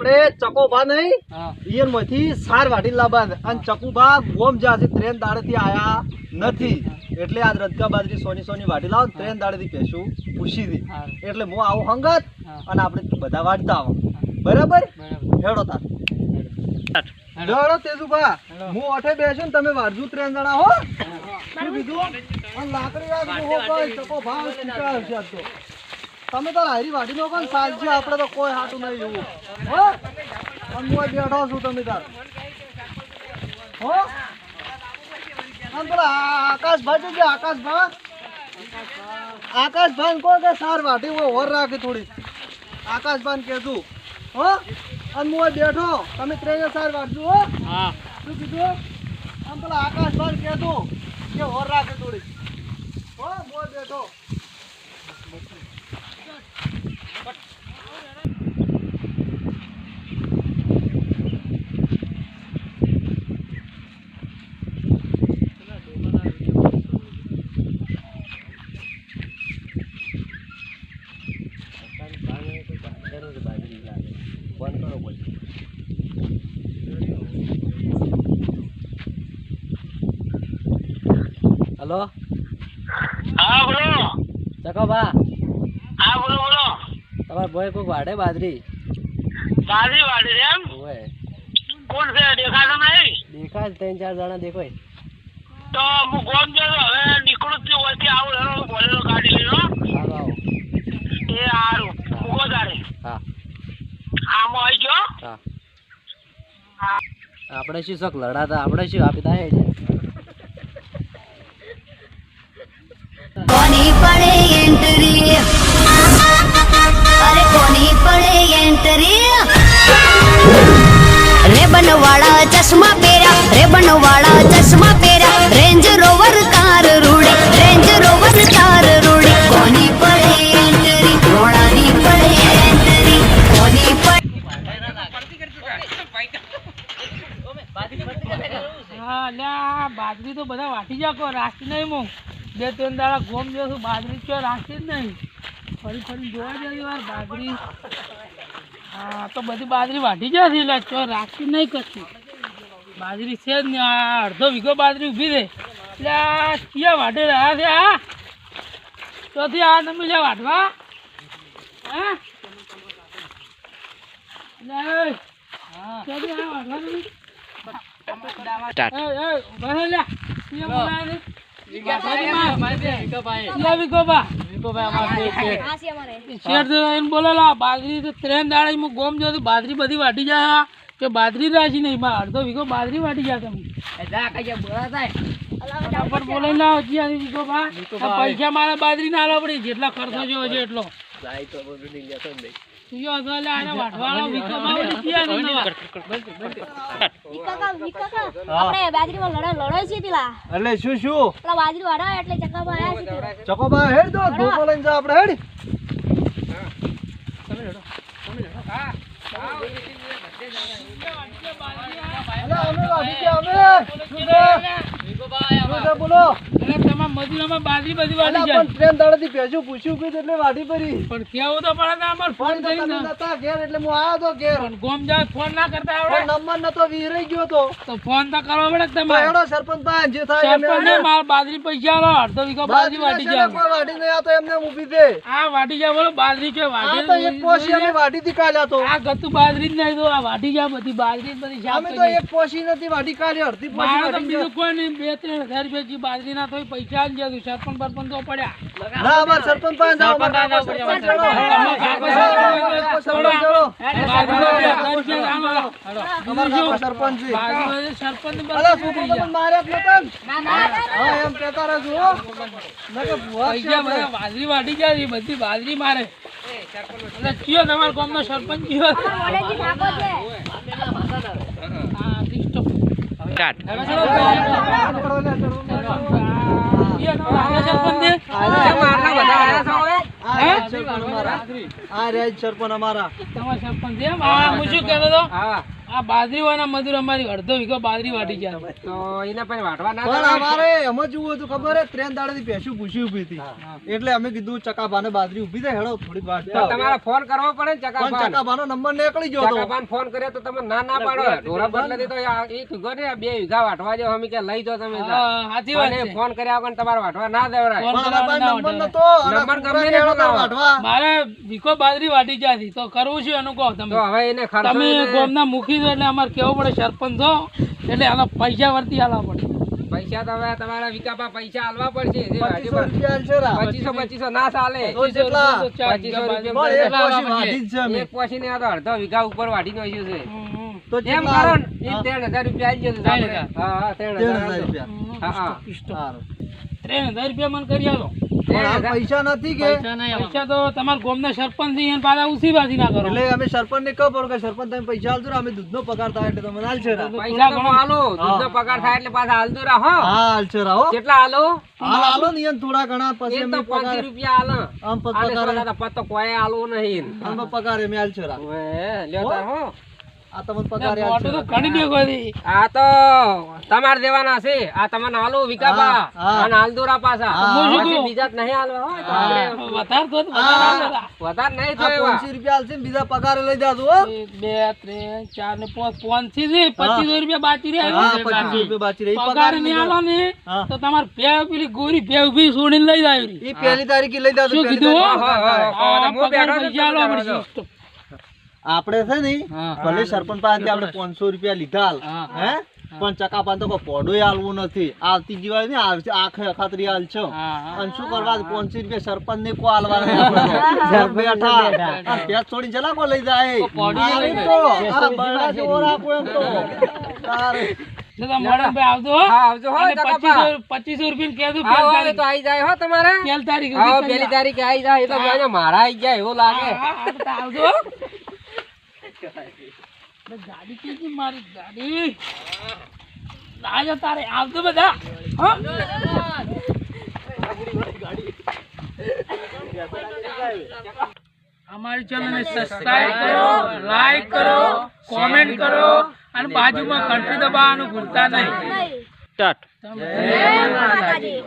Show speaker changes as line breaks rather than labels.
આપણે ચકોભા નહીં ઈયરમાંથી સાર વાટી લાવવાનું અને ચકુભા ગોમ જ્યાંથી ત્રણ દાડેથી આયા નથી એટલે આજ રદકા બાજરી સોની વાટી લાવ ત્રણ દાડેથી પેશું પૂછી દી એટલે હું આવું હંગત અને આપણે બધા વાટતા આવો બરાબર હેડો તાર હેડો તેજુભા હું ઓઠે બેસું ને તમે વાટજો ત્રણ જણા હો શું કીધું અને લાકડી રાખજો હો કોઈ ચકોભા શીખા હશે આજ તો તમે તો હારી વાટી નો કોણ સાલજી આપણે તો કોઈ હાટું નહીં એવું હો અને હું બેઠો છું તમે તાર હો અને પેલા આકાશભાઈ છે આકાશભાઈ કો કે સાર વાટી હોય હોર રાખે થોડી આકાશભાઈ કહેતું હો અને હું બેઠો તમે ત્રણ સાર વાટજો હો શું કીધું અને પેલા આકાશભાઈ કહેતું કે હોર રાખે થોડી હો હું બેઠો
हेलो
हाँ बोलो
चकोभा
हाँ बोलो बोलो
તમાર બોય કોક વાડે બાજરી
बाजरी वाली रे हम
ઓય
कौन से देखा तो नहीं
દેખા જ ત્રણ ચાર જણા દેખોય
तो હું ગોમ જો હવે નીકળું છું ઓછી આવું હેરો બોલેરો ગાડી લઈને
આવો આવો
એ હારું મુકો તારે
હા
આમ આવી ગયો
હા આપણે શું શોખ લડાતા આપણે શું આપી દે છે
કોની પડે એન્ટ્રી અરે કોની પડે એન્ટ્રી રેબન વાળા ચશ્મા પહેર્યા રેબન વાળા ચશ્મા પહેર્યા રેન્જ રોવર કાર રૂડે રેન્જ રોવર કાર રૂડે કોની પડે એન્ટ્રી રોણાની પડે એન્ટ્રી કોની પડે
હા લ્યા બાજરી તો બધા વાટી જાકો રાખી નહીં હું બે ત્રણ દાડા ગોમ જશું બાજરી તો રાખી જ નહીં ફરી જોવા જઈએ વાર બાજરી હા તો બધી બાજરી વાટી જશે એટલે ચો રાખી નહીં કશું બાજરી છે જ ને આ અડધો વીઘો બાજરી ઊભી રહે એટલે આ ક્યાં વાટે રહ્યા છે આ ચોથી આ તમે લ્યા વાટવા હા ચોથી આ વાટવા તમે બાજરી બધી વાટી જાય કે બાજરી રાશી નહીં અડધો વીઘો બાજરી વાટી જાય તમે બોલાઈ લાવો વીઘો પૈસા મારા બાજરી ના આલવા પડી જેટલા ખર્ચો જો છે એટલો
એટલે શું શું ચકોભા હેડ દો ધોકો લઈને જા આપણે હેડ અમે વાડી ગયા અમે બોલો મજૂરમાં બાજરી બધી વાટી જાય ટ્રેન દાડેથી ભેજું પૂછ્યું કે એટલે વાડી પડી પણ કેવું તો પડે ને અમાર ફોન કરીને નતા ઘેર એટલે હું આવ્યો તો ઘેર પણ ગોમ જાય ફોન ના કરતા આવડે નંબર નતો વીરાઈ ગયો તો ફોન તો કરવો પડે તમારે હેડો સરપંચ ભાઈ જે થાય સરપંચ માર બાજરી પૈસા આલો અડધો વીઘો બાજરી વાટી જાય કોઈ વાટી નહીં આ તો એમને ઊભી દે આ વાટી જાય બોલો બાજરી કે વાટી તો એક પોસી અમે વાટી થી કાલ્યા તો આ ગતું બાજરી જ નહીં તો આ વાટી જાય બધી બાજરી બધી અમે તો એક પોસી નથી વાટી કાલ્યા અડધી પોસી વાટી બીજું કોઈ નહીં 2-3 હજાર રૂપિયા બાજરી ના તો પૈસા જ જતું સરપંચ પરપંચ તો પડ્યા ના અમાર સરપંચ પાસે જાવ બાજરી વાટી જાય બધી બાજરી મારે કયો તમારા ગામનો સરપંચ કયો
આ બાજરી વાળા મજૂર અમારી અડધો વીઘો બાજરી વાટી ગયા
તો એને પણ વાટવા ના
પણ અમારે એમાં જેવું હતું ખબર હે, ત્રણ દાડેથી ભેંસું ભૂસી ઊભી હતી એટલે અમે કીધું ચકાભાને બાજરી ઊભી થાય હેડો થોડીક વાટતા આવો.
તમારે ફોન કરવો પડે ને
પણ ચકાભાનો નંબર નીકળી ગયો હતો.
ચકાબાન ફોન કર્યો તો તમે ના પાડો ઢોરા બદલે તો એક વીઘો ને 2 વીઘા વાટવા જો અમે કે લઈ જાઓ તમે
સાચી વાત છે.
ફોન કર્યા વગર તમારે વાટવા ના દેવરાય
ફોન
પણ અમારા
કરવાનો
પાસે
ના
નંબર
વાટે.
નતો અને
નંબર
છોકરા
ગમે તે
હેડો તાર
લાવો.
વાટવા.
મારે વીઘો બાજરી વાટી ગયા હતી તો કરવું છે એનું કહો
તો
તમે
હવે એને ખર્ચો
તમે
એને-
ગામના મુખી છો એટલે અમારે કેવું પડે સરપંચ છો એટલે આના પૈસા વર્તી આલવા પડે.
પૈસા તો હવે તમારા વિકાપા પૈસા આલવા પડશે જે
2500 રૂપિયા આલશે રા.
2500 ના ચાલે
તો જેટલા?
2500
બોલ, એક
રૂપિયા
પોસી વાટી જ છે અમે.
એક પોસીને આ તો અડધો વીઘા ઉપર વાટી નાખ્યું છે
તો
એમ
જેટલા?
કરો ને એમ 3000 રૂપિયા આલજો તો આપણે.
3000.
હા 3000
13,000
આલજો.
રૂપિયા.
હા હા
સારું.
3000 રૂપિયા મને કરી આલો.
પણ હાલ પૈસા નથી કે
પૈસા તો તમારા ગામના સરપંચ થી એને પાછા ઉસીબાજી ના કરો.
એટલે અમે સરપંચ ને કહો કે સરપંચ તમે પૈસા આલજો ને, અમે દૂધનો પગાર થાય એટલે તમે આલશે રા.
પૈસા તો હું આલું દૂધનો પગાર થાય એટલે પાછા હાલતું રહો
હા આલશે રા હો.
કેટલા આલો
હાલ આલો ને એમ થોડા ઘણા પછી
એમ તો
અમે પગાર
500 રૂપિયા આલો
આમ
આલે
પગાર
તો પત્તો કોઈ આલવું નહીં
આમ પગાર અમે આલશે રા.
ઓએ, લ્યો તાર હો
આ તમને પગાર
મોટો
આલશે
તો
રા.
ઘણી દેખો હતી.
આ તો તમારે દેવાના છે આ તમને આલુ વિકાપા
હા, હા.
અને હાલદુરા પાછા
હા.
હું શું
પછી
કહું?
બીજા જ નહીં હાલવા હો તો
હા.
આપણે
વધારે તો વધારે આલો.
વધારે નહીં
આ
થયો
500 રૂપિયા આલશે ને બીજા પગારે લઈ જાજો હો.
1 2 3 4 ને 5 5 થી 2500 રૂપિયા બાકી
હા
રહ્યા
25 રૂપિયા બાકી રહી.
પગાર નહીં આલો ને
હા.
તો તમારે બે પેલી ગોરી બે ઉભી છોડીને લઈ જાય રી.
ઈ પહેલી તારીખે લઈ જાજો.
શું
પહેલી
કીધું હો?
તારીખે.
હા, હા, હા.
આ
હું
પગાર
બેઠો છું,
પૈસા આલવા
તમે
પડશે.
બેઠો
આપણે છે ને
હા.
ભલે સરપંચ પાસેથી આપણે 500 રૂપિયા લીધા હાલ.
હા.
હે પણ ચકાપાન તો કોઈ પોડોય આલવું નથી. આવતી જીવાય ને આ ખાતરી હાલ છો.
હા, હા.
અને શું કરવા 500 રૂપિયા સરપંચ ને કો આલવાના આપણે તો. ઘર બેઠા આ પેટ છોડી જલા કો લઈ જાય.
પોડું
આ
લઈ
તો આ બરડા જેવો રાખો એમ તો. તારે
તો તમે મોડમ ભાઈ આવજો હો.
હા, આવજો હો,
અને
ચકાપા.
2500 રૂપિયા કહેજો
હા,
પહેલી
હવે તો આઈ જાય હો તમારે
તારીખ
હા
સુધી
પહેલી તારીખે આઈ જાય એ તો જોજો મારા આઈ ગયા એવું લાગે
હા, હા, તો આવજો હો. ગાડી કેજી મારી ગાડી લાજો તારે આવજો બધા હો. અમારી ચેનલને સબસ્ક્રાઇબ કરો, લાઈક કરો, કોમેન્ટ કરો અને બાજુમાં ઘંટી દબાવવાનું ભૂલતા નહીં.
સ્ટાર્ટ
જય માતાજી.